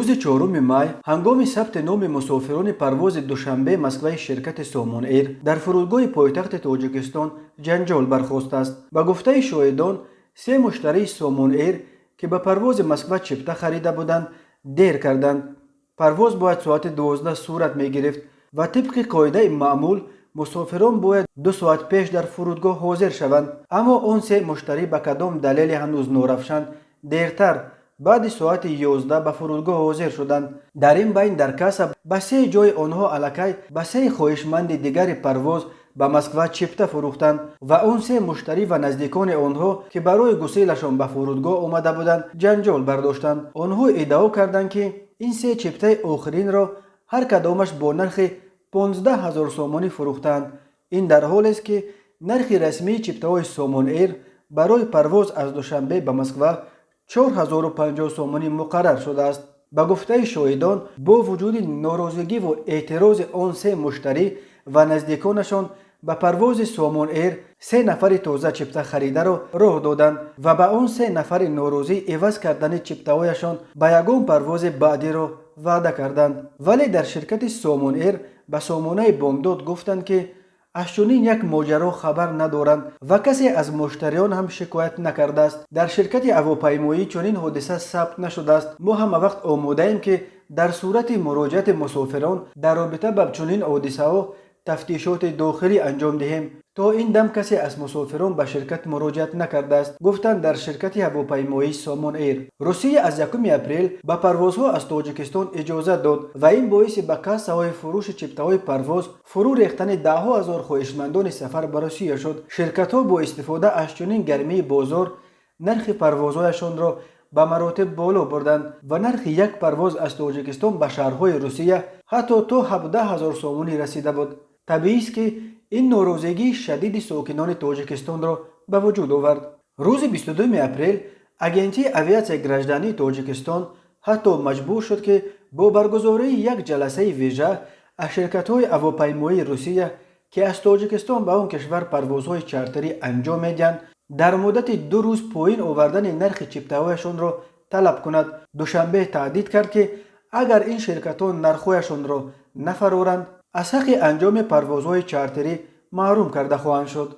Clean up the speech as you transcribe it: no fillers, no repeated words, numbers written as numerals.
روز 4 مای هنگام ثبت نام مسافران پرواز دوشنبه مسکو شرکت سامان ایر در فرودگاه پایتخت تاجیکستان جنجال برخاست است. به گفته شاهدان، 3 مشتری سامان ایر که به پرواز مسکو چپته خریده بودند دیر کردند. پرواز باید ساعت 12 صورت می گرفت و طبق قاعده معمول مسافران باید 2 ساعت پیش در فرودگاه حاضر شوند، اما آن 3 مشتری به کدام دلیل هنوز نورفشان دیرتر بعد ساعت 11 به فرودگاه حاضر شدند. در این بین در کاسا به 3 جای آنها الکی به 3 خواهشمند دیگر پرواز به مسکو چپته فروختند و آن 3 مشتری و نزدیکان آنها که برای گسیلشان به فرودگاه آمده بودند جنجال برداشتند. آنها ادعا کردند که این 3 چپته آخرین را هر کدامش با نرخ 15,000 سومانی فروختند. این در حالی است که نرخ رسمی چپته های سامان ایر برای پرواز از دوشنبه به مسکو 4050 سومانی مقرر شده است. به گفته شاهدان، با وجود ناراضگی و اعتراض آن 3 مشتری و نزدیکانشان به پرواز سامان ایر 3 نفر تازه چپته خریده را راه دادند و به آن 3 نفر ناراضی عوض کردن چپته هایشان به یگان پرواز بعدی را وعده کردند. ولی در شرکت سامان ایر به سامانه بامداد گفتند که از چنین یک ماجرا خبر ندارند و کسی از مشتریان هم شکایت نکرده است. در شرکت هواپیمایی چنین حادثه ثبت نشده است. ما هم وقت آماده ایم که در صورت مراجعت مسافران در رابطه با چنین حادثه ها تفتیشات داخلی انجام دهیم. تا این دم کسی از مسافران به شرکت مراجعت نکرده است، گفتند در شرکت هواپیمایی سامان ایر. روسیه از 1 اپریل به پروازها از تاجیکستان اجازه داد و این باعث به کاسه‌های فروش چپته‌های پرواز فرو ریختن ده‌ها هزار خواهشمندان سفر به روسیه شد. شرکت‌ها با استفاده از چنین گرمی بازار نرخ پروازهایشان را به مراتب بالا بردند و نرخ یک پرواز از تاجیکستان به شهرهای روسیه حتی تا 17,000 سومانی رسیده بود. طبیعی است که این ناراضگی شدید ساکنان تاجیکستان را به وجود آورد. روز 22 اپریل اگنتی اویاسیون گراجدانی تاجیکستان حتی مجبور شد که با برگزاری یک جلسه ویژه از شرکت‌های هواپیمایی روسیه که از تاجیکستان به آن کشور پروازهای چارتری انجام می‌دهند در مدت 2 روز پایین آوردن نرخ چپته‌هایشان را طلب کند. دوشنبه تهدید کرد که اگر این شرکت‌ها نرخ‌هایشان را نفرارند از حق انجام پروازهای چارتری محروم کرده خواهند شد.